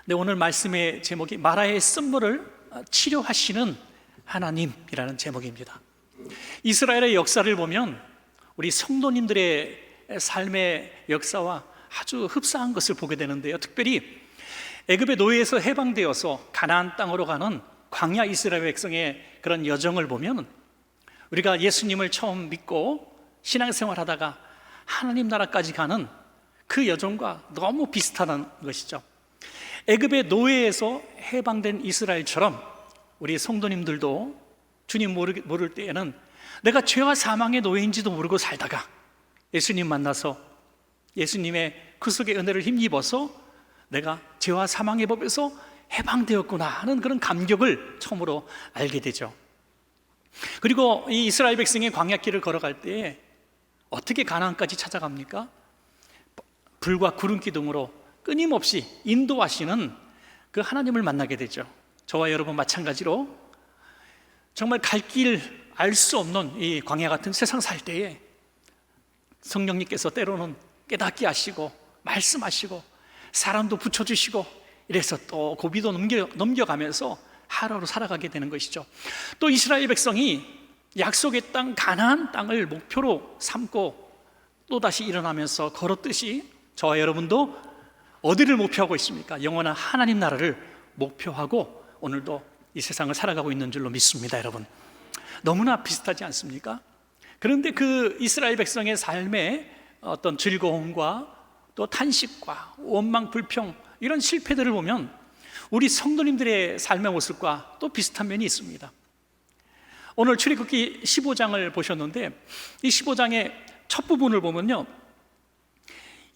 네, 오늘 말씀의 제목이 마라의 쓴물을 치료하시는 하나님이라는 제목입니다. 이스라엘의 역사를 보면 우리 성도님들의 삶의 역사와 아주 흡사한 것을 보게 되는데요, 특별히 애굽의 노예에서 해방되어서 가나안 땅으로 가는 광야 이스라엘 백성의 그런 여정을 보면 우리가 예수님을 처음 믿고 신앙생활하다가 하나님 나라까지 가는 그 여정과 너무 비슷하다는 것이죠. 애굽의 노예에서 해방된 이스라엘처럼 우리 성도님들도 주님 모를 때에는 내가 죄와 사망의 노예인지도 모르고 살다가 예수님 만나서 예수님의 구속의 은혜를 힘입어서 내가 죄와 사망의 법에서 해방되었구나 하는 그런 감격을 처음으로 알게 되죠. 그리고 이 이스라엘 백성이 광야길을 걸어갈 때에 어떻게 가나안까지 찾아갑니까? 불과 구름 기둥으로 끊임없이 인도하시는 그 하나님을 만나게 되죠. 저와 여러분 마찬가지로 정말 갈 길 알 수 없는 이 광야 같은 세상 살 때에 성령님께서 때로는 깨닫게 하시고 말씀하시고 사람도 붙여주시고 이래서 또 고비도 넘겨가면서 하루하루 살아가게 되는 것이죠. 또 이스라엘 백성이 약속의 땅 가나안 땅을 목표로 삼고 또다시 일어나면서 걸었듯이 저와 여러분도 어디를 목표하고 있습니까? 영원한 하나님 나라를 목표하고 오늘도 이 세상을 살아가고 있는 줄로 믿습니다. 여러분, 너무나 비슷하지 않습니까? 그런데 그 이스라엘 백성의 삶의 어떤 즐거움과 또 탄식과 원망, 불평 이런 실패들을 보면 우리 성도님들의 삶의 모습과 또 비슷한 면이 있습니다. 오늘 출애굽기 15장을 보셨는데 이 15장의 첫 부분을 보면요,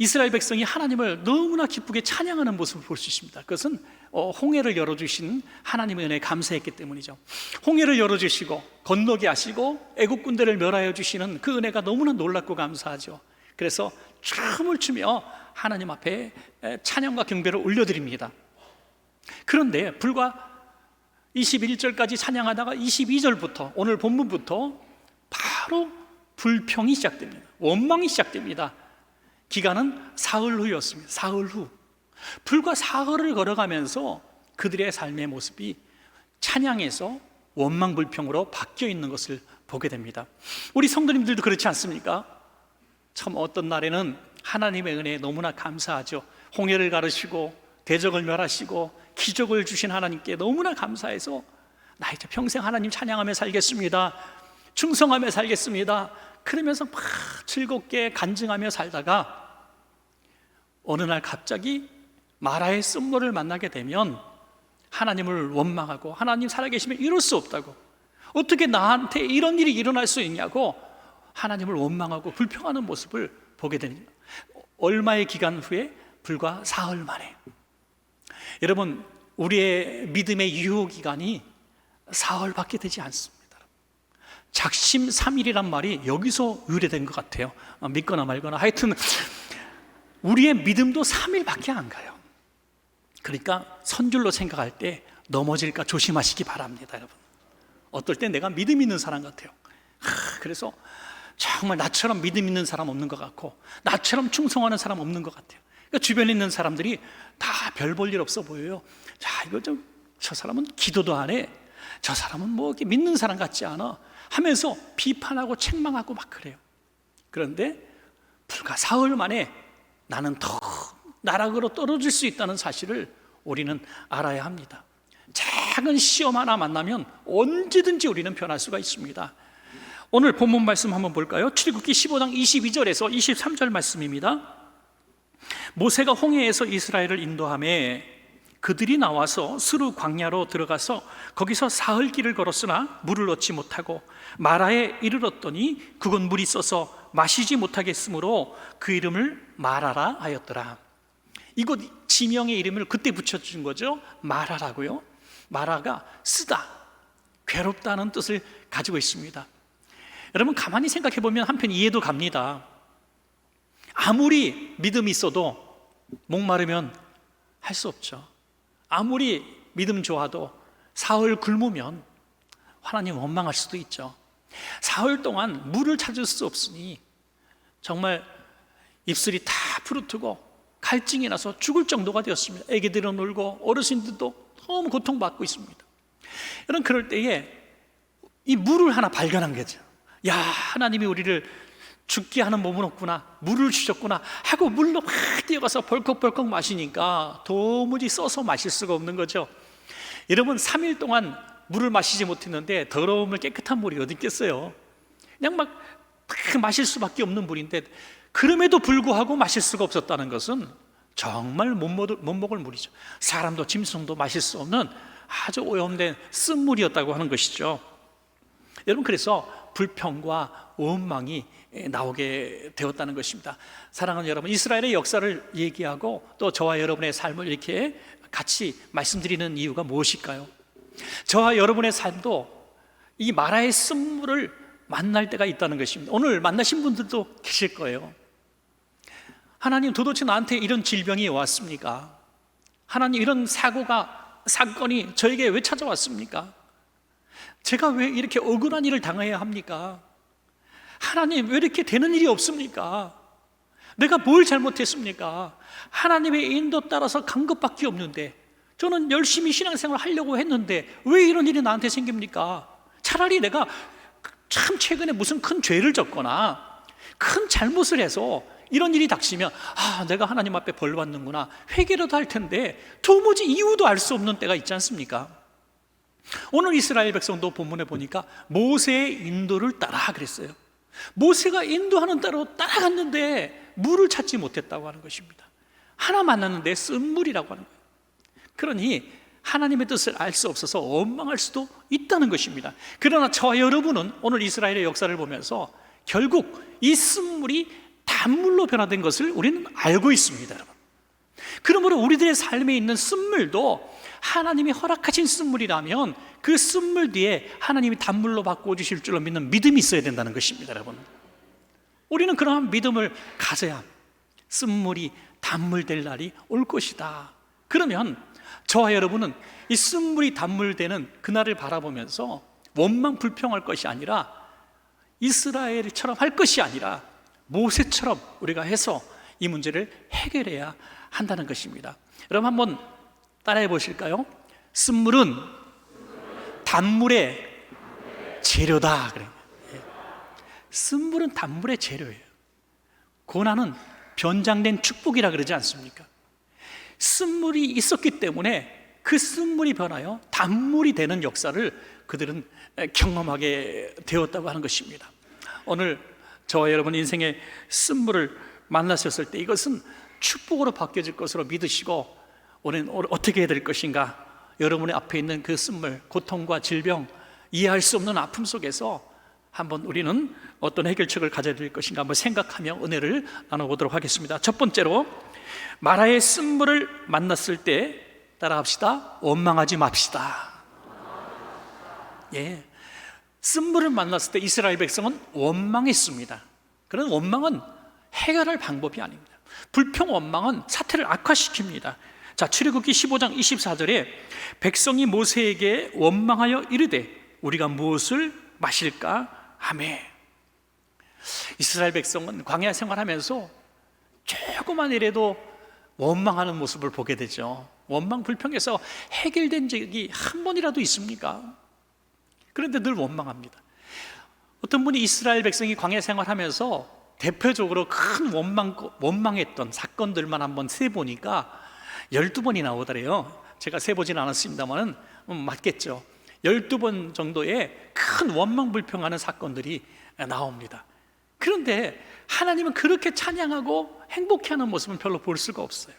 이스라엘 백성이 하나님을 너무나 기쁘게 찬양하는 모습을 볼 수 있습니다. 그것은 홍해를 열어주신 하나님의 은혜에 감사했기 때문이죠. 홍해를 열어주시고 건너게 하시고 애국 군대를 멸하여 주시는 그 은혜가 너무나 놀랍고 감사하죠. 그래서 춤을 추며 하나님 앞에 찬양과 경배를 올려드립니다. 그런데 불과 21절까지 찬양하다가 22절부터 오늘 본문부터 바로 불평이 시작됩니다. 원망이 시작됩니다. 기간은 사흘 후였습니다. 사흘 후 불과 사흘을 걸어가면서 그들의 삶의 모습이 찬양에서 원망 불평으로 바뀌어 있는 것을 보게 됩니다. 우리 성도님들도 그렇지 않습니까? 참 어떤 날에는 하나님의 은혜에 너무나 감사하죠. 홍해를 가르시고 대적을 멸하시고 기적을 주신 하나님께 너무나 감사해서 나 이제 평생 하나님 찬양하며 살겠습니다, 충성하며 살겠습니다, 그러면서 막 즐겁게 간증하며 살다가 어느 날 갑자기 마라의 쓴물을 만나게 되면 하나님을 원망하고 하나님 살아계시면 이럴 수 없다고, 어떻게 나한테 이런 일이 일어날 수 있냐고 하나님을 원망하고 불평하는 모습을 보게 됩니다. 얼마의 기간 후에? 불과 사흘 만에. 여러분, 우리의 믿음의 유효기간이 사흘밖에 되지 않습니다. 작심삼일이란 말이 여기서 유래된 것 같아요. 믿거나 말거나 하여튼 우리의 믿음도 3일밖에 안 가요. 그러니까 선줄로 생각할 때 넘어질까 조심하시기 바랍니다. 여러분, 어떨 때 내가 믿음 있는 사람 같아요. 그래서 정말 나처럼 믿음 있는 사람 없는 것 같고 나처럼 충성하는 사람 없는 것 같아요. 그러니까 주변에 있는 사람들이 다 별 볼 일 없어 보여요. 자, 이거 좀, 저 사람은 기도도 안 해, 저 사람은 뭐 이렇게 믿는 사람 같지 않아 하면서 비판하고 책망하고 막 그래요. 그런데 불과 사흘 만에 나는 더 나락으로 떨어질 수 있다는 사실을 우리는 알아야 합니다. 작은 시험 하나 만나면 언제든지 우리는 변할 수가 있습니다. 오늘 본문 말씀 한번 볼까요? 출애굽기 15장 22절에서 23절 말씀입니다. 모세가 홍해에서 이스라엘을 인도하매 그들이 나와서 스루 광야로 들어가서 거기서 사흘 길을 걸었으나 물을 얻지 못하고 마라에 이르렀더니 그곳 물이 써서 마시지 못하겠으므로 그 이름을 마라라 하였더라. 이곳 지명의 이름을 그때 붙여준 거죠. 마라라고요. 마라가 쓰다, 괴롭다는 뜻을 가지고 있습니다. 여러분, 가만히 생각해 보면 한편 이해도 갑니다. 아무리 믿음이 있어도 목마르면 할 수 없죠. 아무리 믿음 좋아도 사흘 굶으면 하나님 원망할 수도 있죠. 사흘 동안 물을 찾을 수 없으니 정말 입술이 다 부르트고 갈증이 나서 죽을 정도가 되었습니다. 애기들은 울고 어르신들도 너무 고통받고 있습니다. 여러분, 그럴 때에 이 물을 하나 발견한 거죠. 야, 하나님이 우리를 죽게 하는 몸은 없구나, 물을 주셨구나 하고 물로 막 뛰어가서 벌컥벌컥 마시니까 도무지 써서 마실 수가 없는 거죠. 여러분, 3일 동안 물을 마시지 못했는데 더러운 물, 깨끗한 물이 어디 있겠어요? 그냥 막 마실 수밖에 없는 물인데, 그럼에도 불구하고 마실 수가 없었다는 것은 정말 못 먹을 물이죠. 사람도 짐승도 마실 수 없는 아주 오염된 쓴물이었다고 하는 것이죠. 여러분, 그래서 불평과 원망이 나오게 되었다는 것입니다. 사랑하는 여러분, 이스라엘의 역사를 얘기하고 또 저와 여러분의 삶을 이렇게 같이 말씀드리는 이유가 무엇일까요? 저와 여러분의 삶도 이 마라의 쓴물을 만날 때가 있다는 것입니다. 오늘 만나신 분들도 계실 거예요. 하나님, 도대체 나한테 이런 질병이 왔습니까? 하나님, 이런 사건이 저에게 왜 찾아왔습니까? 제가 왜 이렇게 억울한 일을 당해야 합니까? 하나님, 왜 이렇게 되는 일이 없습니까? 내가 뭘 잘못했습니까? 하나님의 인도 따라서 간 것밖에 없는데, 저는 열심히 신앙생활 하려고 했는데 왜 이런 일이 나한테 생깁니까? 차라리 내가 참 최근에 무슨 큰 죄를 졌거나 큰 잘못을 해서 이런 일이 닥치면 내가 하나님 앞에 벌 받는구나, 회개라도 할 텐데 도무지 이유도 알 수 없는 때가 있지 않습니까? 오늘 이스라엘 백성도 본문에 보니까 모세의 인도를 따라 그랬어요. 모세가 인도하는 대로 따라갔는데 물을 찾지 못했다고 하는 것입니다. 하나 만났는데 쓴물이라고 하는 거예요. 그러니 하나님의 뜻을 알 수 없어서 원망할 수도 있다는 것입니다. 그러나 저와 여러분은 오늘 이스라엘의 역사를 보면서 결국 이 쓴물이 단물로 변화된 것을 우리는 알고 있습니다, 여러분. 그러므로 우리들의 삶에 있는 쓴물도 하나님이 허락하신 쓴물이라면 그 쓴물 뒤에 하나님이 단물로 바꿔주실 줄로 믿는 믿음이 있어야 된다는 것입니다, 여러분. 우리는 그러한 믿음을 가져야 쓴물이 단물 될 날이 올 것이다. 그러면 저와 여러분은 이 쓴물이 단물 되는 그날을 바라보면서 원망 불평할 것이 아니라, 이스라엘처럼 할 것이 아니라 모세처럼 우리가 해서 이 문제를 해결해야 한다는 것입니다. 여러분, 한번 따라해 보실까요? 쓴물은 단물의 재료다. 쓴물은 단물의 재료예요. 고난은 변장된 축복이라 그러지 않습니까? 쓴물이 있었기 때문에 그 쓴물이 변하여 단물이 되는 역사를 그들은 경험하게 되었다고 하는 것입니다. 오늘 저와 여러분 인생의 쓴물을 만나셨을 때 이것은 축복으로 바뀌어질 것으로 믿으시고, 우리는 어떻게 해야 될 것인가? 여러분의 앞에 있는 그 쓴물, 고통과 질병, 이해할 수 없는 아픔 속에서 한번 우리는 어떤 해결책을 가져야 될 것인가 한번 생각하며 은혜를 나눠보도록 하겠습니다. 첫 번째로, 마라의 쓴물을 만났을 때 따라합시다. 원망하지 맙시다. 예, 쓴물을 만났을 때 이스라엘 백성은 원망했습니다. 그런 원망은 해결할 방법이 아닙니다. 불평, 원망은 사태를 악화시킵니다. 자, 출애굽기 15장 24절에 백성이 모세에게 원망하여 이르되 우리가 무엇을 마실까 하매. 이스라엘 백성은 광야 생활하면서 조그만 일에도 원망하는 모습을 보게 되죠. 원망 불평에서 해결된 적이 한 번이라도 있습니까? 그런데 늘 원망합니다. 어떤 분이 이스라엘 백성이 광야 생활하면서 대표적으로 큰 원망했던 사건들만 한번 세보니까 12번이 나오더래요. 제가 세보지는 않았습니다만 맞겠죠. 12번 정도의 큰 원망 불평하는 사건들이 나옵니다. 그런데 하나님은 그렇게 찬양하고 행복해하는 모습은 별로 볼 수가 없어요.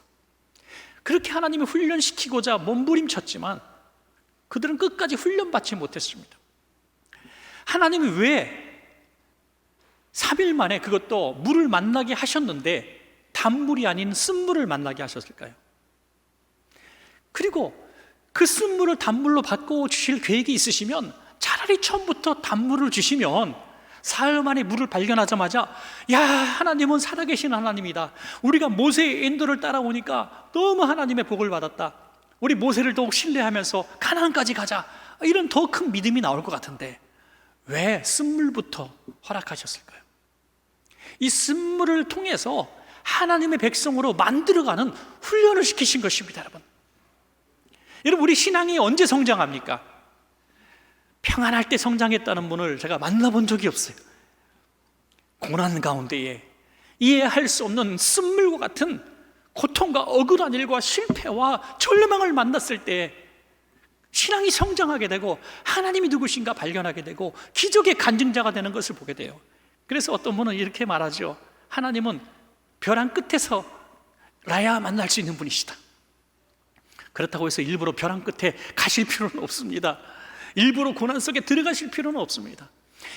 그렇게 하나님을 훈련시키고자 몸부림쳤지만 그들은 끝까지 훈련받지 못했습니다. 하나님이 왜 3일 만에 그것도 물을 만나게 하셨는데 단물이 아닌 쓴물을 만나게 하셨을까요? 그리고 그 쓴물을 단물로 바꿔주실 계획이 있으시면 차라리 처음부터 단물을 주시면 사흘 만에 물을 발견하자마자 야, 하나님은 살아계신 하나님이다. 우리가 모세의 인도를 따라오니까 너무 하나님의 복을 받았다. 우리 모세를 더욱 신뢰하면서 가나안까지 가자. 이런 더 큰 믿음이 나올 것 같은데 왜 쓴물부터 허락하셨을까요? 이 쓴물을 통해서 하나님의 백성으로 만들어가는 훈련을 시키신 것입니다. 여러분, 우리 신앙이 언제 성장합니까? 평안할 때 성장했다는 분을 제가 만나본 적이 없어요. 고난 가운데에 이해할 수 없는 쓴물과 같은 고통과 억울한 일과 실패와 절망을 만났을 때 신앙이 성장하게 되고 하나님이 누구신가 발견하게 되고 기적의 간증자가 되는 것을 보게 돼요. 그래서 어떤 분은 이렇게 말하죠. 하나님은 벼랑 끝에서 라야 만날 수 있는 분이시다. 그렇다고 해서 일부러 벼랑 끝에 가실 필요는 없습니다. 일부러 고난 속에 들어가실 필요는 없습니다.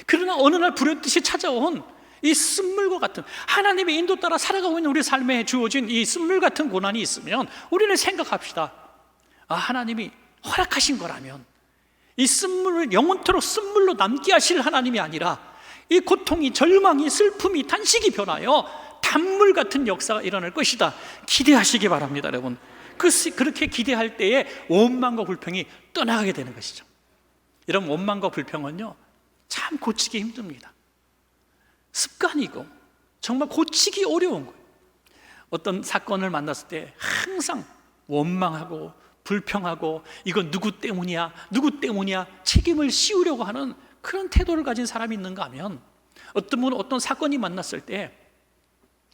그러나 어느 날 불현듯이 찾아온 이 쓴물과 같은 하나님의 인도 따라 살아가고 있는 우리 삶에 주어진 이 쓴물 같은 고난이 있으면 우리는 생각합시다. 하나님이 허락하신 거라면 이 쓴물을 영원토록 쓴물로 남게 하실 하나님이 아니라 이 고통이, 절망이, 슬픔이, 탄식이 변하여 단물 같은 역사가 일어날 것이다. 기대하시기 바랍니다, 여러분. 그렇게 기대할 때에 원망과 불평이 떠나가게 되는 것이죠. 이런 원망과 불평은요, 참 고치기 힘듭니다. 습관이고 정말 고치기 어려운 거예요. 어떤 사건을 만났을 때 항상 원망하고 불평하고 이건 누구 때문이야 책임을 씌우려고 하는 그런 태도를 가진 사람이 있는가 하면, 어떤 분은 어떤 사건이 만났을 때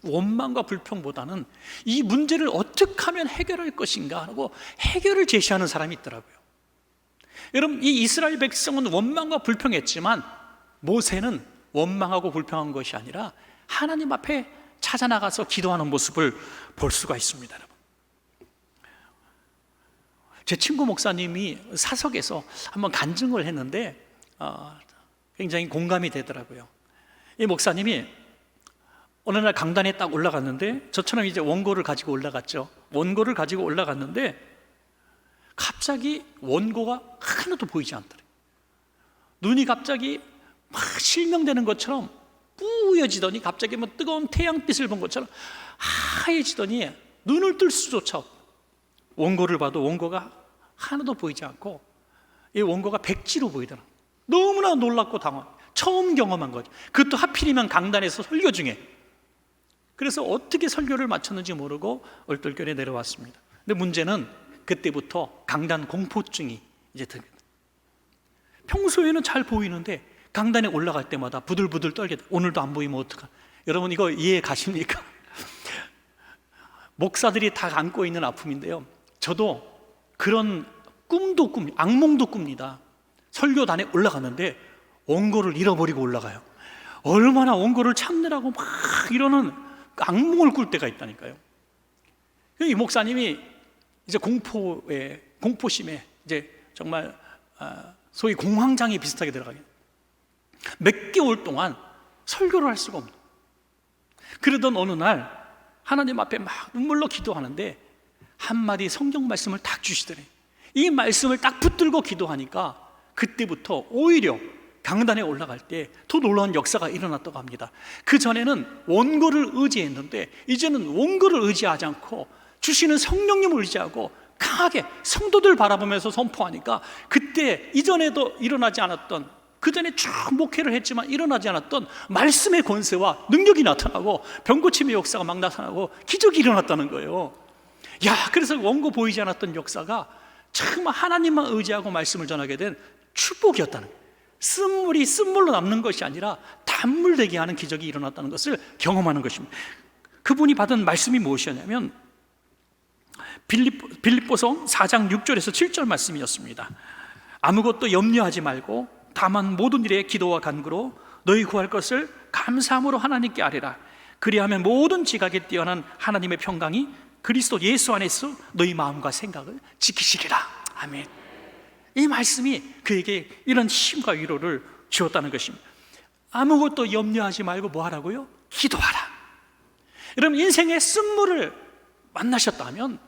원망과 불평보다는 이 문제를 어떻게 하면 해결할 것인가 하고 해결을 제시하는 사람이 있더라고요. 여러분, 이 이스라엘 백성은 원망과 불평했지만 모세는 원망하고 불평한 것이 아니라 하나님 앞에 찾아나가서 기도하는 모습을 볼 수가 있습니다. 여러분, 제 친구 목사님이 사석에서 한번 간증을 했는데 굉장히 공감이 되더라고요. 이 목사님이 어느 날 강단에 딱 올라갔는데, 저처럼 이제 원고를 가지고 올라갔죠. 원고를 가지고 올라갔는데 갑자기 원고가 하나도 보이지 않더래요. 눈이 갑자기 막 실명되는 것처럼 뿌여지더니, 갑자기 뭐 뜨거운 태양빛을 본 것처럼 하얘지더니 눈을 뜰 수조차 없고, 원고를 봐도 원고가 하나도 보이지 않고 이 원고가 백지로 보이더라. 너무나 놀랍고 당황, 처음 경험한 거죠. 그것도 하필이면 강단에서 설교 중에. 그래서 어떻게 설교를 마쳤는지 모르고 얼떨결에 내려왔습니다. 근데 문제는 그때부터 강단 공포증이 이제 들게. 평소에는 잘 보이는데 강단에 올라갈 때마다 부들부들 떨게 돼. 오늘도 안 보이면 어떡하? 여러분, 이거 이해 가십니까? 목사들이 다 안고 있는 아픔인데요, 저도 그런 악몽도 꿉니다. 설교단에 올라가는데 원고를 잃어버리고 올라가요. 얼마나 원고를 찾느라고 막 이러는 악몽을 꿀 때가 있다니까요. 이 목사님이 이제 공포심에 이제 정말 소위 공황장애 비슷하게 들어가게, 몇 개월 동안 설교를 할 수가 없는. 그러던 어느 날 하나님 앞에 막 눈물로 기도하는데 한마디 성경 말씀을 딱 주시더래. 이 말씀을 딱 붙들고 기도하니까 그때부터 오히려 강단에 올라갈 때 더 놀라운 역사가 일어났다고 합니다. 그 전에는 원고를 의지했는데 이제는 원고를 의지하지 않고 주시는 성령님을 의지하고 강하게 성도들 바라보면서 선포하니까 그때 이전에도 일어나지 않았던, 그 전에 쭉 목회를 했지만 일어나지 않았던 말씀의 권세와 능력이 나타나고 병고침의 역사가 막 나타나고 기적이 일어났다는 거예요. 그래서 원고 보이지 않았던 역사가 참 하나님만 의지하고 말씀을 전하게 된 축복이었다는 거예요. 쓴물이 쓴물로 남는 것이 아니라 단물 되게 하는 기적이 일어났다는 것을 경험하는 것입니다. 그분이 받은 말씀이 무엇이었냐면 빌립보서 4장 6절에서 7절 말씀이었습니다. 아무것도 염려하지 말고 다만 모든 일에 기도와 간구로 너희 구할 것을 감사함으로 하나님께 아뢰라. 그리하면 모든 지각에 뛰어난 하나님의 평강이 그리스도 예수 안에서 너희 마음과 생각을 지키시리라. 아멘. 이 말씀이 그에게 이런 힘과 위로를 주었다는 것입니다. 아무것도 염려하지 말고 뭐 하라고요? 기도하라. 여러분, 인생의 쓴물을 만나셨다면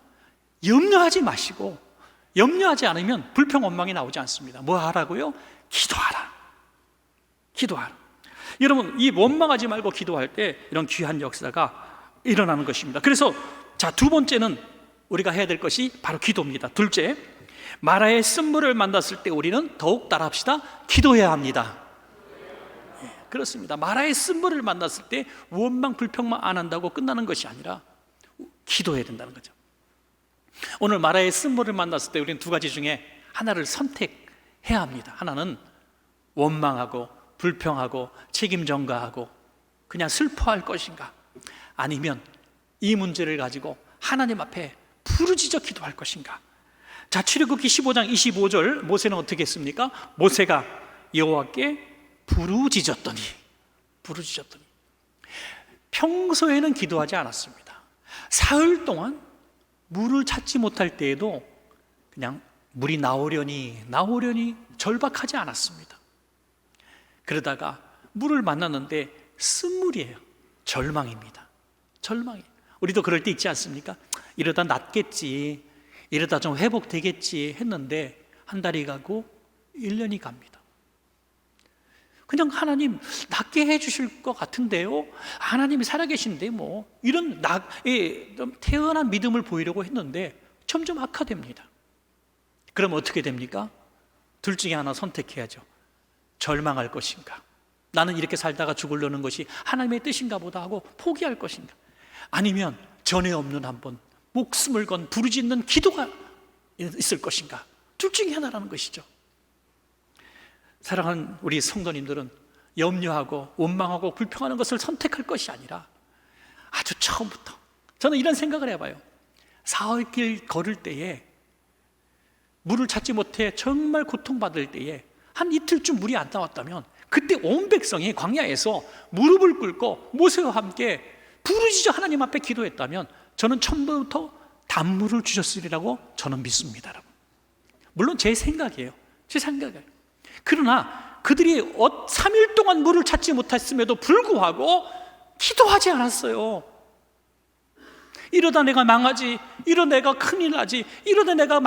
염려하지 마시고, 염려하지 않으면 불평 원망이 나오지 않습니다. 뭐 하라고요? 기도하라. 기도하라. 여러분, 이 원망하지 말고 기도할 때 이런 귀한 역사가 일어나는 것입니다. 그래서 두 번째는 우리가 해야 될 것이 바로 기도입니다. 둘째, 마라의 쓴물을 만났을 때 우리는 더욱 따라합시다. 기도해야 합니다. 그렇습니다. 마라의 쓴물을 만났을 때 원망 불평만 안 한다고 끝나는 것이 아니라 기도해야 된다는 거죠. 오늘 마라의 쓴물을 만났을 때 우리는 두 가지 중에 하나를 선택해야 합니다. 하나는 원망하고 불평하고 책임 전가하고 그냥 슬퍼할 것인가, 아니면 이 문제를 가지고 하나님 앞에 부르짖어 기도할 것인가. 자, 출애굽기 15장 25절 모세는 어떻게 했습니까? 모세가 여호와께 부르짖었더니 평소에는 기도하지 않았습니다. 사흘 동안 물을 찾지 못할 때에도 그냥 물이 나오려니 절박하지 않았습니다. 그러다가 물을 만났는데 쓴물이에요. 절망입니다. 절망이에요. 우리도 그럴 때 있지 않습니까? 이러다 낫겠지, 이러다 좀 회복되겠지 했는데 한 달이 가고 1년이 갑니다. 그냥 하나님 낫게 해주실 것 같은데요, 하나님이 살아계신데 뭐 이런 태어난 믿음을 보이려고 했는데 점점 악화됩니다. 그럼 어떻게 됩니까? 둘 중에 하나 선택해야죠. 절망할 것인가, 나는 이렇게 살다가 죽으려는 것이 하나님의 뜻인가 보다 하고 포기할 것인가, 아니면 전에 없는 한번 목숨을 건 부르짖는 기도가 있을 것인가. 둘 중에 하나라는 것이죠. 사랑하는 우리 성도님들은 염려하고 원망하고 불평하는 것을 선택할 것이 아니라 아주 처음부터, 저는 이런 생각을 해봐요. 사흘길 걸을 때에 물을 찾지 못해 정말 고통받을 때에 한 이틀쯤 물이 안 나왔다면 그때 온 백성이 광야에서 무릎을 꿇고 모세와 함께 부르짖어 하나님 앞에 기도했다면 저는 처음부터 단물을 주셨으리라고 저는 믿습니다. 여러분, 물론 제 생각이에요. 그러나 그들이 3일 동안 물을 찾지 못했음에도 불구하고 기도하지 않았어요. 이러다 내가 망하지, 이러다 내가 큰일 나지, 이러다 내가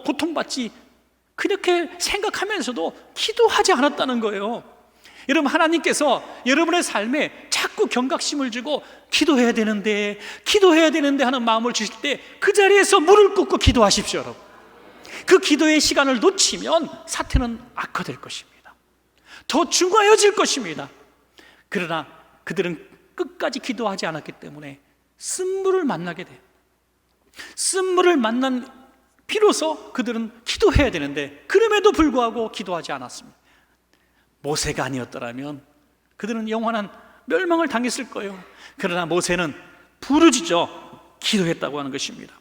고통받지, 그렇게 생각하면서도 기도하지 않았다는 거예요. 여러분, 하나님께서 여러분의 삶에 자꾸 경각심을 주고 기도해야 되는데 하는 마음을 주실 때 그 자리에서 무릎 꿇고 기도하십시오. 여러분, 그 기도의 시간을 놓치면 사태는 악화될 것입니다. 더 중하여질 것입니다. 그러나 그들은 끝까지 기도하지 않았기 때문에 쓴물을 만나게 돼요. 쓴물을 만난 비로소 그들은 기도해야 되는데 그럼에도 불구하고 기도하지 않았습니다. 모세가 아니었더라면 그들은 영원한 멸망을 당했을 거예요. 그러나 모세는 부르짖어 기도했다고 하는 것입니다.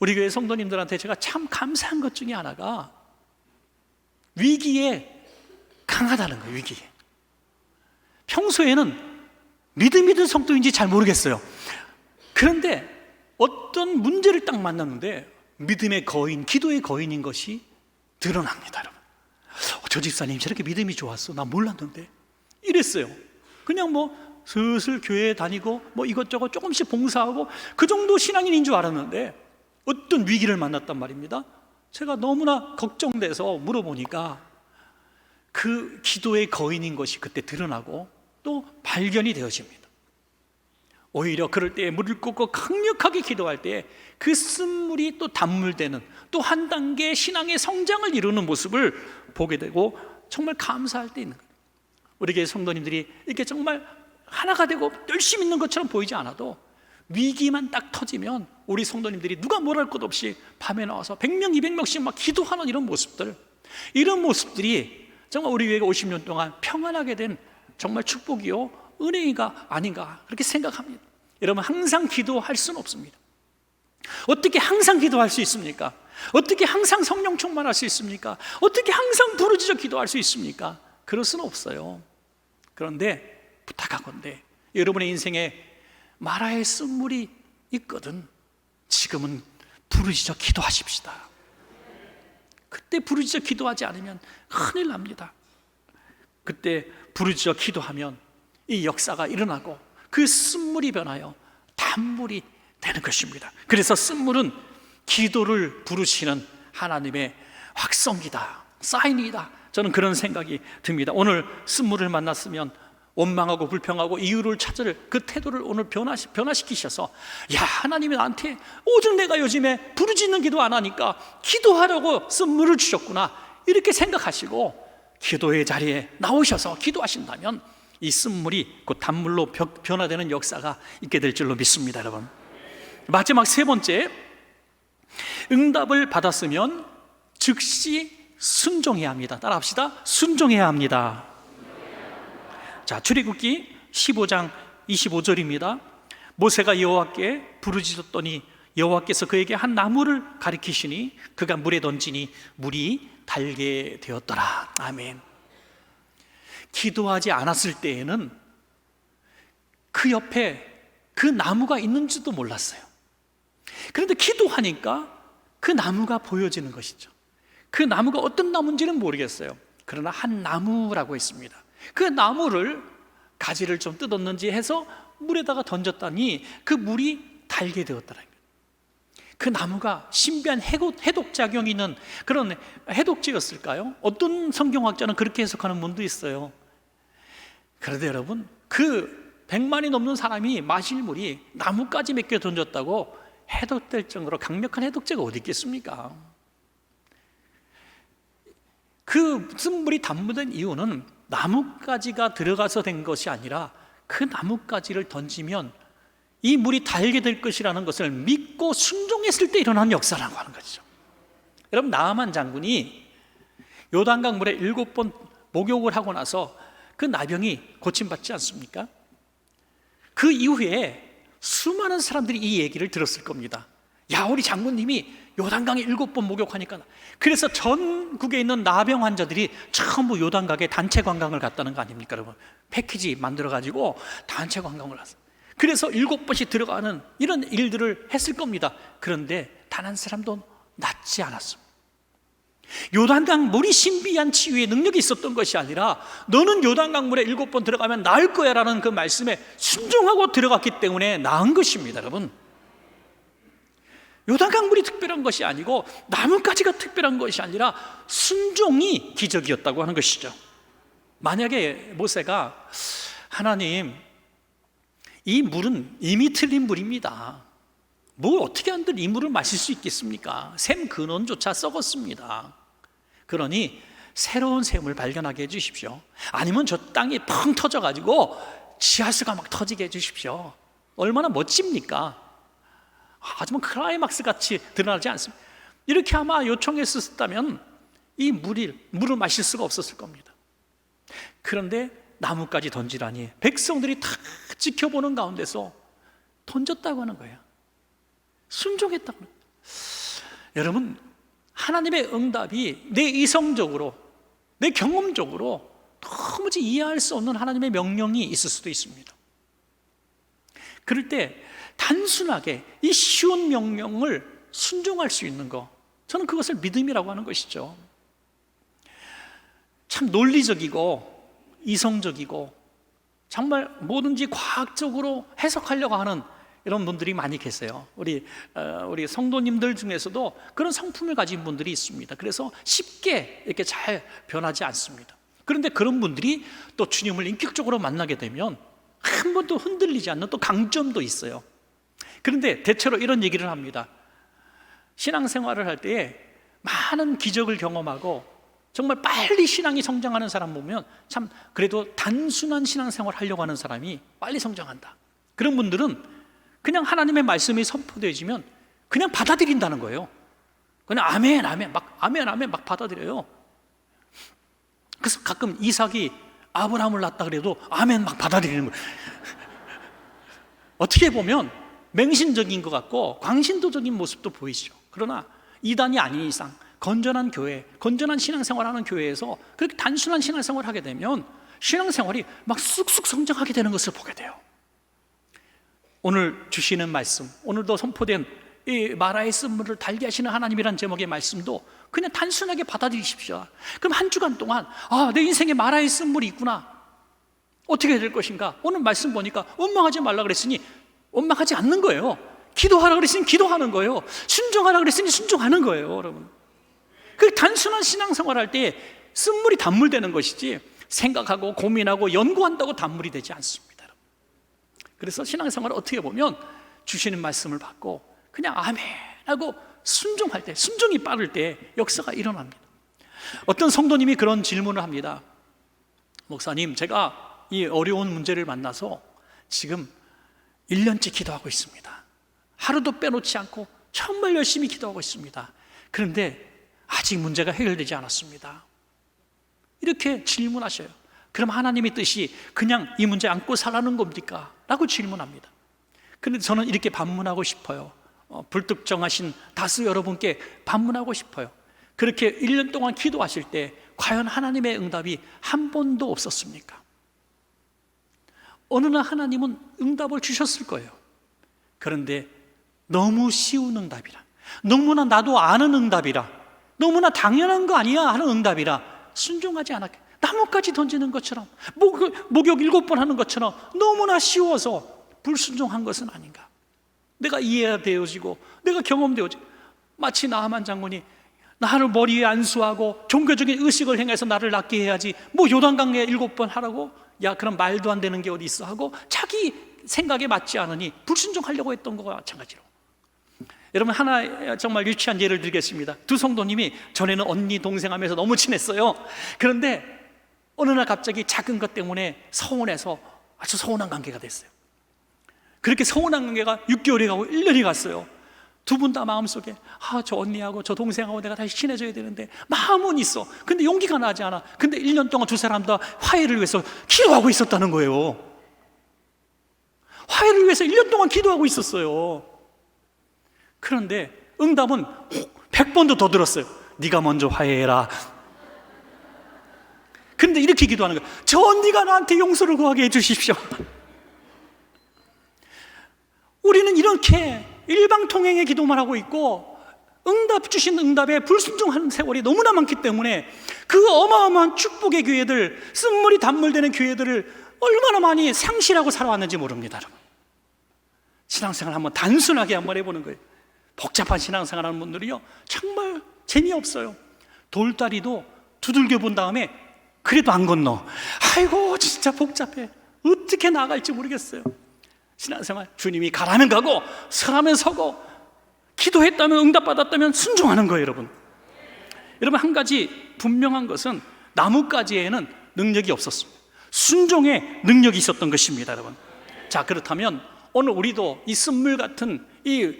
우리 교회 성도님들한테 제가 참 감사한 것 중에 하나가 위기에 강하다는 거예요. 위기에. 평소에는 믿음이 든 성도인지 잘 모르겠어요. 그런데 어떤 문제를 딱 만났는데 믿음의 거인, 기도의 거인인 것이 드러납니다. 여러분, 저 집사님 저렇게 믿음이 좋았어, 나 몰랐는데 이랬어요. 그냥 슬슬 교회에 다니고 이것저것 조금씩 봉사하고 그 정도 신앙인인 줄 알았는데 어떤 위기를 만났단 말입니다. 제가 너무나 걱정돼서 물어보니까 그 기도의 거인인 것이 그때 드러나고 또 발견이 되어집니다. 오히려 그럴 때에 물을 꽂고 강력하게 기도할 때에 그 쓴물이 또 단물되는, 또 한 단계 신앙의 성장을 이루는 모습을 보게 되고 정말 감사할 때 있는 거예요. 우리 교회 성도님들이 이렇게 정말 하나가 되고 열심히 있는 것처럼 보이지 않아도 위기만 딱 터지면 우리 성도님들이 누가 뭘 할 것 없이 밤에 나와서 100명, 200명씩 막 기도하는 이런 모습들이 정말 우리 교회가 50년 동안 평안하게 된 정말 축복이요 은혜가 아닌가 그렇게 생각합니다. 여러분, 항상 기도할 수는 없습니다. 어떻게 항상 기도할 수 있습니까? 어떻게 항상 성령 충만할 수 있습니까? 어떻게 항상 부르짖어 기도할 수 있습니까? 그럴 수는 없어요. 그런데 부탁하건대 여러분의 인생에 마라의 쓴물이 있거든 지금은 부르짖어 기도하십시다. 그때 부르짖어 기도하지 않으면 큰일 납니다. 그때 부르짖어 기도하면 이 역사가 일어나고 그 쓴물이 변하여 단물이 되는 것입니다. 그래서 쓴물은 기도를 부르시는 하나님의 확성기다, 사인이다, 저는 그런 생각이 듭니다. 오늘 쓴물을 만났으면 원망하고 불평하고 이유를 찾을 그 태도를 오늘 변화시키셔서, 야, 하나님이 나한테 오직 내가 요즘에 부르짖는 기도 안 하니까 기도하라고 쓴물을 주셨구나, 이렇게 생각하시고 기도의 자리에 나오셔서 기도하신다면 이 쓴물이 곧 단물로 변화되는 역사가 있게 될 줄로 믿습니다, 여러분. 마지막 세 번째, 응답을 받았으면 즉시 순종해야 합니다. 따라합시다. 순종해야 합니다. 자, 출애굽기 15장 25절입니다. 모세가 여호와께 부르짖었더니 여호와께서 그에게 한 나무를 가리키시니 그가 물에 던지니 물이 달게 되었더라. 아멘. 기도하지 않았을 때에는 그 옆에 그 나무가 있는지도 몰랐어요. 그런데 기도하니까 그 나무가 보여지는 것이죠. 그 나무가 어떤 나무인지는 모르겠어요. 그러나 한 나무라고 했습니다. 그 나무를 가지를 좀 뜯었는지 해서 물에다가 던졌더니 그 물이 달게 되었더라고요. 그 나무가 신비한 해독작용이 있는 그런 해독제였을까요? 어떤 성경학자는 그렇게 해석하는 분도 있어요. 그런데 여러분, 그 100만이 넘는 사람이 마실 물이 나무까지 몇 개 던졌다고 해독될 정도로 강력한 해독제가 어디 있겠습니까? 그 쓴물이 단무된 이유는 나뭇가지가 들어가서 된 것이 아니라 그 나뭇가지를 던지면 이 물이 달게 될 것이라는 것을 믿고 순종했을 때 일어난 역사라고 하는 거죠. 여러분, 나아만 장군이 요단강 물에 7번 목욕을 하고 나서 그 나병이 고침받지 않습니까? 그 이후에 수많은 사람들이 이 얘기를 들었을 겁니다. 야, 우리 장군님이 요단강에 7번 목욕하니까. 그래서 전국에 있는 나병 환자들이 전부 요단강에 단체 관광을 갔다는 거 아닙니까, 여러분? 패키지 만들어가지고 단체 관광을 갔어요. 그래서 7번씩 들어가는 이런 일들을 했을 겁니다. 그런데 단 한 사람도 낫지 않았습니다. 요단강 물이 신비한 치유의 능력이 있었던 것이 아니라 너는 요단강 물에 7번 들어가면 나을 거야 라는 그 말씀에 순종하고 들어갔기 때문에 나은 것입니다, 여러분. 요단강 물이 특별한 것이 아니고 나뭇가지가 특별한 것이 아니라 순종이 기적이었다고 하는 것이죠. 만약에 모세가 하나님, 이 물은 이미 틀린 물입니다. 뭘 어떻게 한들 이 물을 마실 수 있겠습니까? 샘 근원조차 썩었습니다. 그러니 새로운 샘을 발견하게 해주십시오. 아니면 저 땅이 펑 터져가지고 지하수가 막 터지게 해주십시오. 얼마나 멋집니까? 하지만 클라이막스 같이 드러나지 않습니다. 이렇게 아마 요청했었다면 이 물을 마실 수가 없었을 겁니다. 그런데 나무까지 던지라니 백성들이 다 지켜보는 가운데서 던졌다고 하는 거예요. 순종했다고. 여러분, 하나님의 응답이 내 이성적으로, 내 경험적으로 도무지 이해할 수 없는 하나님의 명령이 있을 수도 있습니다. 그럴 때 단순하게 이 쉬운 명령을 순종할 수 있는 거, 저는 그것을 믿음이라고 하는 것이죠. 참 논리적이고 이성적이고 정말 뭐든지 과학적으로 해석하려고 하는 이런 분들이 많이 계세요. 우리 성도님들 중에서도 그런 성품을 가진 분들이 있습니다. 그래서 쉽게 이렇게 잘 변하지 않습니다. 그런데 그런 분들이 또 주님을 인격적으로 만나게 되면 한 번도 흔들리지 않는 또 강점도 있어요. 그런데 대체로 이런 얘기를 합니다. 신앙생활을 할 때에 많은 기적을 경험하고 정말 빨리 신앙이 성장하는 사람 보면 참 그래도 단순한 신앙생활 하려고 하는 사람이 빨리 성장한다. 그런 분들은 그냥 하나님의 말씀이 선포되어지면 그냥 받아들인다는 거예요. 그냥 아멘 아멘 막 받아들여요. 그래서 가끔 이삭이 아브라함을 낳았다 그래도 아멘 막 받아들이는 거예요. 어떻게 보면 맹신적인 것 같고 광신도적인 모습도 보이죠. 그러나 이단이 아닌 이상 건전한 교회, 건전한 신앙생활하는 교회에서 그렇게 단순한 신앙생활을 하게 되면 신앙생활이 막 쑥쑥 성장하게 되는 것을 보게 돼요. 오늘 주시는 말씀, 오늘도 선포된 이 마라의 쓴물을 달게 하시는 하나님이라는 제목의 말씀도 그냥 단순하게 받아들이십시오. 그럼 한 주간 동안 내 인생에 마라의 쓴물이 있구나. 어떻게 될 것인가? 오늘 말씀 보니까 원망하지 말라 그랬으니 원망하지 않는 거예요. 기도하라 그랬으니 기도하는 거예요. 순종하라 그랬으니 순종하는 거예요, 여러분. 그 단순한 신앙생활 할 때 쓴물이 단물되는 것이지 생각하고 고민하고 연구한다고 단물이 되지 않습니다. 그래서 신앙생활을 어떻게 보면 주시는 말씀을 받고 그냥 아멘 하고 순종할 때, 순종이 빠를 때 역사가 일어납니다. 어떤 성도님이 그런 질문을 합니다. 목사님, 제가 이 어려운 문제를 만나서 지금 1년째 기도하고 있습니다. 하루도 빼놓지 않고 정말 열심히 기도하고 있습니다. 그런데 아직 문제가 해결되지 않았습니다. 이렇게 질문하셔요. 그럼 하나님의 뜻이 그냥 이 문제 안고 살라는 겁니까? 라고 질문합니다. 그런데 저는 이렇게 반문하고 싶어요. 불특정하신 다수 여러분께 반문하고 싶어요. 그렇게 1년 동안 기도하실 때 과연 하나님의 응답이 한 번도 없었습니까? 어느 날 하나님은 응답을 주셨을 거예요. 그런데 너무 쉬운 응답이라, 너무나 나도 아는 응답이라, 너무나 당연한 거 아니야 하는 응답이라 순종하지 않았게, 나뭇가지 던지는 것처럼, 목욕 7번 하는 것처럼 너무나 쉬워서 불순종한 것은 아닌가. 내가 이해가 되어지고 내가 경험되어지고, 마치 나하만 장군이 나를 머리에 안수하고 종교적인 의식을 행해서 나를 낫게 해야지, 뭐 요단강에 7번 하라고? 야, 그럼 말도 안 되는 게 어디 있어 하고 자기 생각에 맞지 않으니 불순종하려고 했던 것과 마찬가지로. 여러분, 하나 정말 유치한 예를 들겠습니다. 두 성도님이 전에는 언니 동생 하면서 너무 친했어요. 그런데 어느 날 갑자기 작은 것 때문에 서운해서 아주 서운한 관계가 됐어요. 그렇게 서운한 관계가 6개월이 가고 1년이 갔어요. 두 분 다 마음속에 저 언니하고 저 동생하고 내가 다시 친해져야 되는데 마음은 있어. 근데 용기가 나지 않아. 근데 1년 동안 두 사람 다 화해를 위해서 기도하고 있었다는 거예요. 화해를 위해서 1년 동안 기도하고 있었어요. 그런데 응답은 100번도 더 들었어요. 네가 먼저 화해해라. 근데 이렇게 기도하는 거예요. 저 언니가 나한테 용서를 구하게 해주십시오. 우리는 이렇게 일방통행의 기도만 하고 있고 응답 주신 응답에 불순종하는 세월이 너무나 많기 때문에 그 어마어마한 축복의 교회들, 쓴물이 단물되는 교회들을 얼마나 많이 상실하고 살아왔는지 모릅니다. 여러분, 신앙생활 한번 단순하게 한번 해보는 거예요. 복잡한 신앙생활 하는 분들이요 정말 재미없어요. 돌다리도 두들겨 본 다음에 그래도 안 건너. 아이고 진짜 복잡해, 어떻게 나갈지 모르겠어요. 신앙생활, 주님이 가라면 가고 서라면 서고, 기도했다면 응답받았다면 순종하는 거예요. 여러분, 한 가지 분명한 것은 나뭇가지에는 능력이 없었습니다. 순종에 능력이 있었던 것입니다. 여러분, 자, 그렇다면 오늘 우리도 이 쓴물 같은 이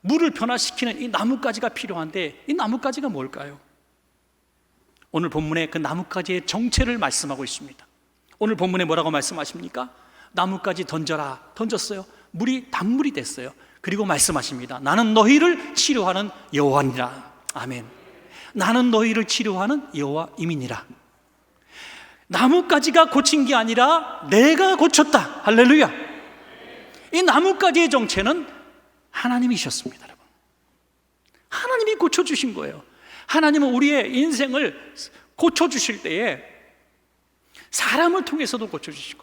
물을 변화시키는 이 나뭇가지가 필요한데, 이 나뭇가지가 뭘까요? 오늘 본문에 그 나뭇가지의 정체를 말씀하고 있습니다. 오늘 본문에 뭐라고 말씀하십니까? 나뭇가지 던져라. 던졌어요. 물이 단물이 됐어요. 그리고 말씀하십니다. 나는 너희를 치료하는 여호와니라. 아멘. 나는 너희를 치료하는 여호와임이니라. 나뭇가지가 고친 게 아니라 내가 고쳤다. 할렐루야. 이 나뭇가지의 정체는 하나님이셨습니다. 여러분, 하나님이 고쳐주신 거예요. 하나님은 우리의 인생을 고쳐주실 때에 사람을 통해서도 고쳐주시고,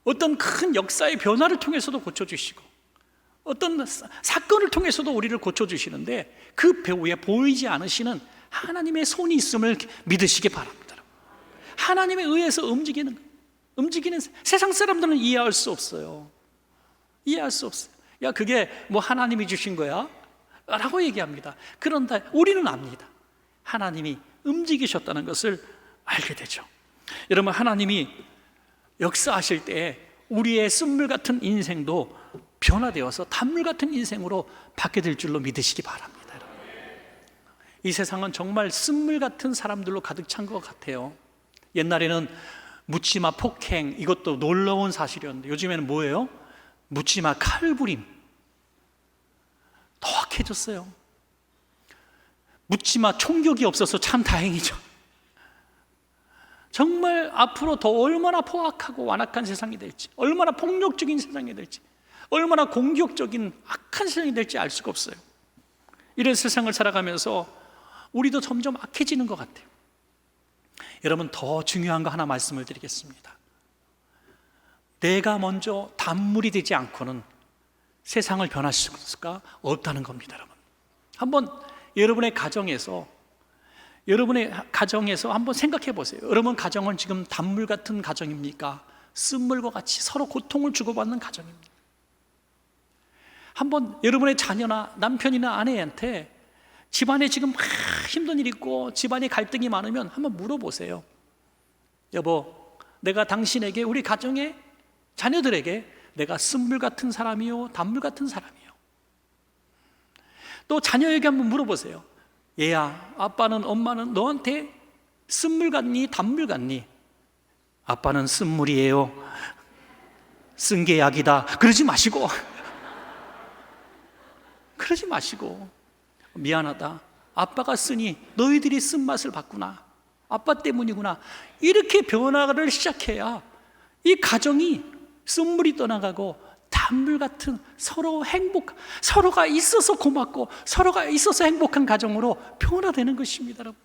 어떤 큰 역사의 변화를 통해서도 고쳐주시고, 어떤 사건을 통해서도 우리를 고쳐주시는데, 그 배후에 보이지 않으시는 하나님의 손이 있음을 믿으시기 바랍니다. 하나님에 의해서 움직이는 세상 사람들은 이해할 수 없어요. 이해할 수 없어요. 야, 그게 뭐 하나님이 주신 거야? 라고 얘기합니다. 그런데 우리는 압니다. 하나님이 움직이셨다는 것을 알게 되죠. 여러분, 하나님이 역사하실 때 우리의 쓴물 같은 인생도 변화되어서 단물 같은 인생으로 바뀌게 될 줄로 믿으시기 바랍니다. 여러분, 이 세상은 정말 쓴물 같은 사람들로 가득 찬 것 같아요. 옛날에는 묻지마 폭행, 이것도 놀라운 사실이었는데 요즘에는 뭐예요? 묻지마 칼부림. 더 악해졌어요. 묻지마 총격이 없어서 참 다행이죠. 정말 앞으로 더 얼마나 포악하고 완악한 세상이 될지, 얼마나 폭력적인 세상이 될지, 얼마나 공격적인 악한 세상이 될지 알 수가 없어요. 이런 세상을 살아가면서 우리도 점점 악해지는 것 같아요. 여러분, 더 중요한 거 하나 말씀을 드리겠습니다. 내가 먼저 단물이 되지 않고는 세상을 변화시킬 수가 없다는 겁니다. 여러분, 한번 여러분의 가정에서 한번 생각해 보세요. 여러분 가정은 지금 단물 같은 가정입니까? 쓴물과 같이 서로 고통을 주고받는 가정입니다. 한번 여러분의 자녀나 남편이나 아내한테 집안에 지금 막 힘든 일 있고 집안에 갈등이 많으면 한번 물어보세요. 여보, 내가 당신에게, 우리 가정에, 자녀들에게 내가 쓴물 같은 사람이요, 단물 같은 사람이요. 또 자녀에게 한번 물어보세요. 얘야, 아빠는, 엄마는 너한테 쓴물 같니, 단물 같니? 아빠는 쓴물이에요. 쓴 게 약이다. 그러지 마시고 미안하다, 아빠가 쓰니 너희들이 쓴맛을 봤구나, 아빠 때문이구나, 이렇게 변화를 시작해야 이 가정이 쓴물이 떠나가고 단물 같은 서로가 있어서 고맙고 서로가 있어서 행복한 가정으로 변화되는 것입니다. 여러분,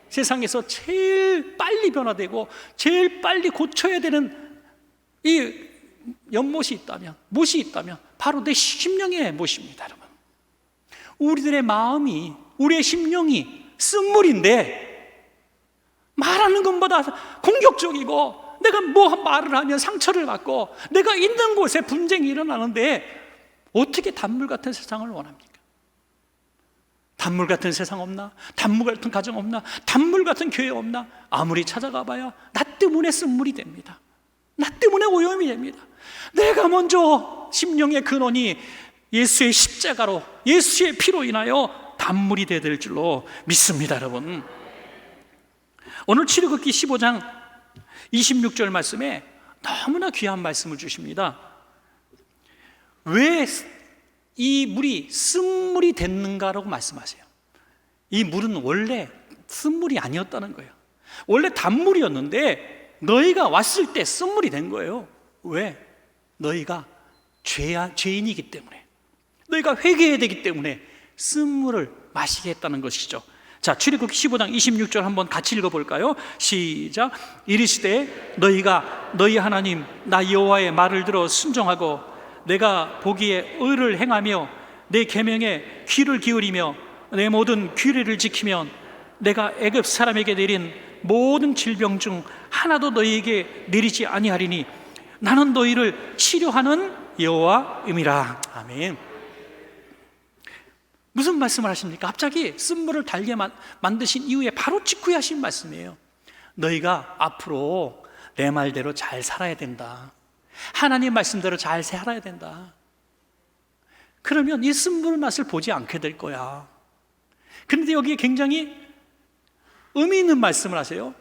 세상에서 제일 빨리 변화되고 제일 빨리 고쳐야 되는 이 연못이 있다면, 못이 있다면 바로 내 심령의 못입니다. 여러분, 우리들의 마음이, 우리의 심령이 쓴물인데 말하는 것보다 공격적이고, 내가 뭐 말을 하면 상처를 받고 내가 있는 곳에 분쟁이 일어나는데 어떻게 단물 같은 세상을 원합니까? 단물 같은 세상 없나? 단물 같은 가정 없나? 단물 같은 교회 없나? 아무리 찾아가 봐야 나 때문에 쓴물이 됩니다. 나 때문에 오염이 됩니다. 내가 먼저 심령의 근원이 예수의 십자가로, 예수의 피로 인하여 단물이 되어야 될 줄로 믿습니다. 여러분, 오늘 출애굽기 15장 26절 말씀에 너무나 귀한 말씀을 주십니다. 왜 이 물이 쓴물이 됐는가라고 말씀하세요. 이 물은 원래 쓴물이 아니었다는 거예요. 원래 단물이었는데 너희가 왔을 때 쓴물이 된 거예요. 왜? 너희가 죄인이기 때문에, 너희가 회개해야 되기 때문에 쓴물을 마시게 했다는 것이죠. 자, 출애굽기 15장 26절 한번 같이 읽어볼까요? 시작. 이르시되 너희가 너희 하나님 나 여호와의 말을 들어 순종하고 내가 보기에 의를 행하며 내 계명에 귀를 기울이며 내 모든 규례를 지키면 내가 애굽 사람에게 내린 모든 질병 중 하나도 너희에게 내리지 아니하리니 나는 너희를 치료하는 여호와임이라. 아멘. 무슨 말씀을 하십니까? 갑자기 쓴물을 달게 만드신 이후에 바로 직후에 하신 말씀이에요. 너희가 앞으로 내 말대로 잘 살아야 된다. 하나님 말씀대로 잘 살아야 된다. 그러면 이 쓴물 맛을 보지 않게 될 거야. 그런데 여기에 굉장히 의미 있는 말씀을 하세요.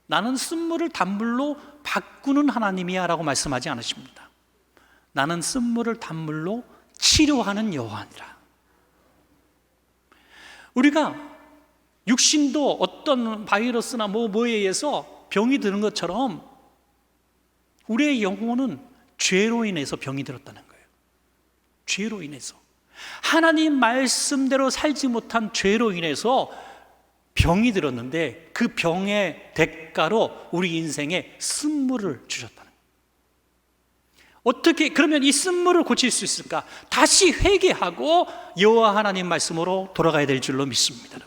나는 쓴물을 단물로 바꾸는 하나님이야 라고 말씀하지 않으십니다. 나는 쓴물을 단물로 치료하는 여호와니라. 우리가 육신도 어떤 바이러스나 뭐에 의해서 병이 드는 것처럼 우리의 영혼은 죄로 인해서 병이 들었다는 거예요. 죄로 인해서, 하나님 말씀대로 살지 못한 죄로 인해서 병이 들었는데 그 병의 대가로 우리 인생에 쓴물을 주셨다는 거예요. 어떻게 그러면 이 쓴물을 고칠 수 있을까? 다시 회개하고 여호와 하나님 말씀으로 돌아가야 될 줄로 믿습니다.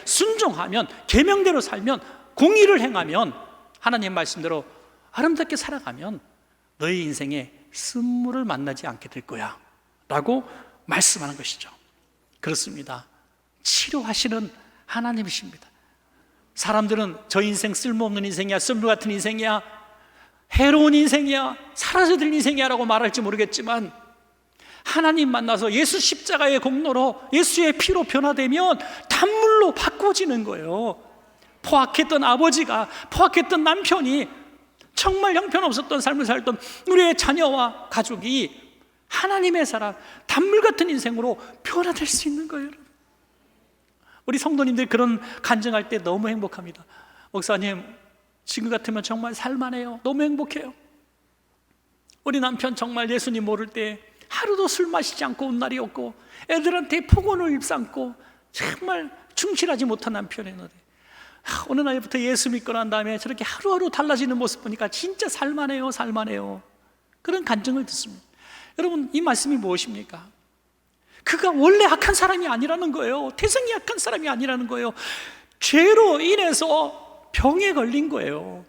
순종하면, 계명대로 살면, 공의를 행하면, 하나님 말씀대로 아름답게 살아가면 너희 인생에 쓴물을 만나지 않게 될 거야 라고 말씀하는 것이죠. 그렇습니다. 치료하시는 하나님이십니다. 사람들은 저 인생 쓸모없는 인생이야, 쓴물 같은 인생이야, 해로운 인생이야, 사라져들 인생이야 라고 말할지 모르겠지만 하나님 만나서 예수 십자가의 공로로, 예수의 피로 변화되면 단물로 바꿔지는 거예요. 포악했던 아버지가, 포악했던 남편이 정말 형편없었던 삶을 살던 우리의 자녀와 가족이 하나님의 사람, 단물 같은 인생으로 변화될 수 있는 거예요. 우리 성도님들 그런 간증할 때 너무 행복합니다. 목사님, 지금 같으면 정말 살만해요. 너무 행복해요. 우리 남편 정말 예수님 모를 때 하루도 술 마시지 않고 온 날이 없고 애들한테 폭언을 입삼고 정말 충실하지 못한 남편이었는데 어느 날부터 예수 믿고 난 다음에 저렇게 하루하루 달라지는 모습 보니까 진짜 살만해요, 살만해요. 그런 간증을 듣습니다. 여러분, 이 말씀이 무엇입니까? 그가 원래 악한 사람이 아니라는 거예요. 태생이 악한 사람이 아니라는 거예요. 죄로 인해서 병에 걸린 거예요.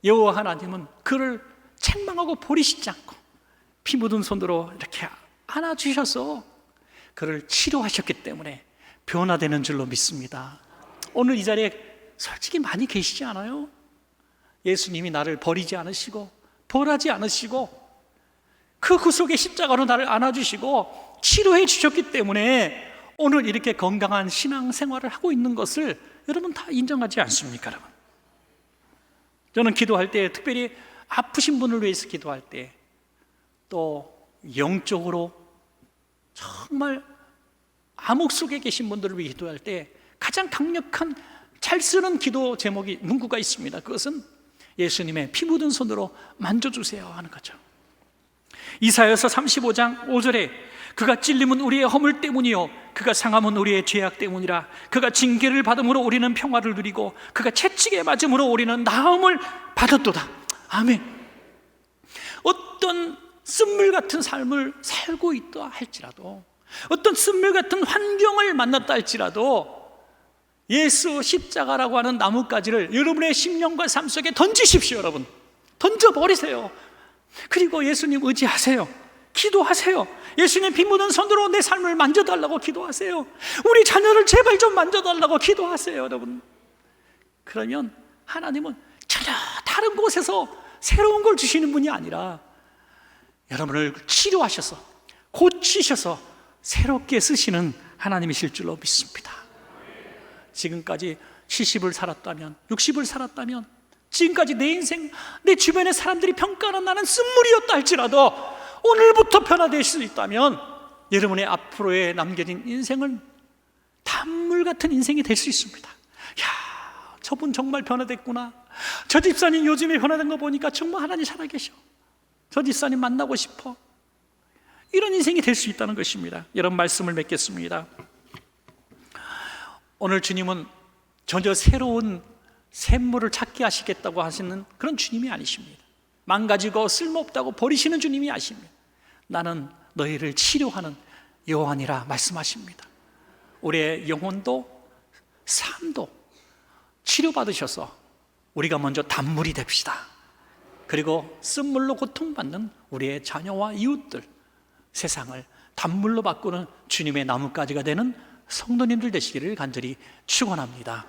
여호와 하나님은 그를 책망하고 버리시지 않고 피 묻은 손으로 이렇게 안아주셔서 그를 치료하셨기 때문에 변화되는 줄로 믿습니다. 오늘 이 자리에 솔직히 많이 계시지 않아요? 예수님이 나를 버리지 않으시고 벌하지 않으시고 그 구속의 십자가로 나를 안아주시고 치료해 주셨기 때문에 오늘 이렇게 건강한 신앙생활을 하고 있는 것을 여러분 다 인정하지 않습니까? 여러분, 저는 기도할 때, 특별히 아프신 분을 위해서 기도할 때, 또 영적으로 정말 암흑 속에 계신 분들을 위해 기도할 때 가장 강력한 잘 쓰는 기도 제목이 문구가 있습니다. 그것은 예수님의 피 묻은 손으로 만져주세요 하는 거죠. 이사야서 35장 5절에 그가 찔림은 우리의 허물 때문이요 그가 상함은 우리의 죄악 때문이라. 그가 징계를 받음으로 우리는 평화를 누리고 그가 채찍에 맞음으로 우리는 나음을 받았도다. 아멘. 어떤 쓴물 같은 삶을 살고 있다 할지라도, 어떤 쓴물 같은 환경을 만났다 할지라도 예수 십자가라고 하는 나뭇가지를 여러분의 심령과 삶 속에 던지십시오. 여러분, 던져버리세요. 그리고 예수님 의지하세요. 기도하세요. 예수님 피 묻은 손으로 내 삶을 만져달라고 기도하세요. 우리 자녀를 제발 좀 만져달라고 기도하세요. 여러분, 그러면 하나님은 전혀 다른 곳에서 새로운 걸 주시는 분이 아니라 여러분을 치료하셔서 고치셔서 새롭게 쓰시는 하나님이실 줄로 믿습니다. 지금까지 70을 살았다면, 60을 살았다면, 지금까지 내 인생, 내 주변의 사람들이 평가하는 나는 쓴물이었다 할지라도 오늘부터 변화될 수 있다면 여러분의 앞으로의 남겨진 인생은 단물 같은 인생이 될 수 있습니다. 야, 저분 정말 변화됐구나. 저 집사님 요즘에 변화된 거 보니까 정말 하나님 살아계셔. 저 집사님 만나고 싶어. 이런 인생이 될 수 있다는 것입니다. 이런 말씀을 맺겠습니다. 오늘 주님은 전혀 새로운 샘물을 찾게 하시겠다고 하시는 그런 주님이 아니십니다. 망가지고 쓸모없다고 버리시는 주님이 아십니다. 나는 너희를 치료하는 여호와니라 말씀하십니다. 우리의 영혼도 삶도 치료받으셔서 우리가 먼저 단물이 됩시다. 그리고 쓴물로 고통받는 우리의 자녀와 이웃들, 세상을 단물로 바꾸는 주님의 나뭇가지가 되는 성도님들 되시기를 간절히 축원합니다.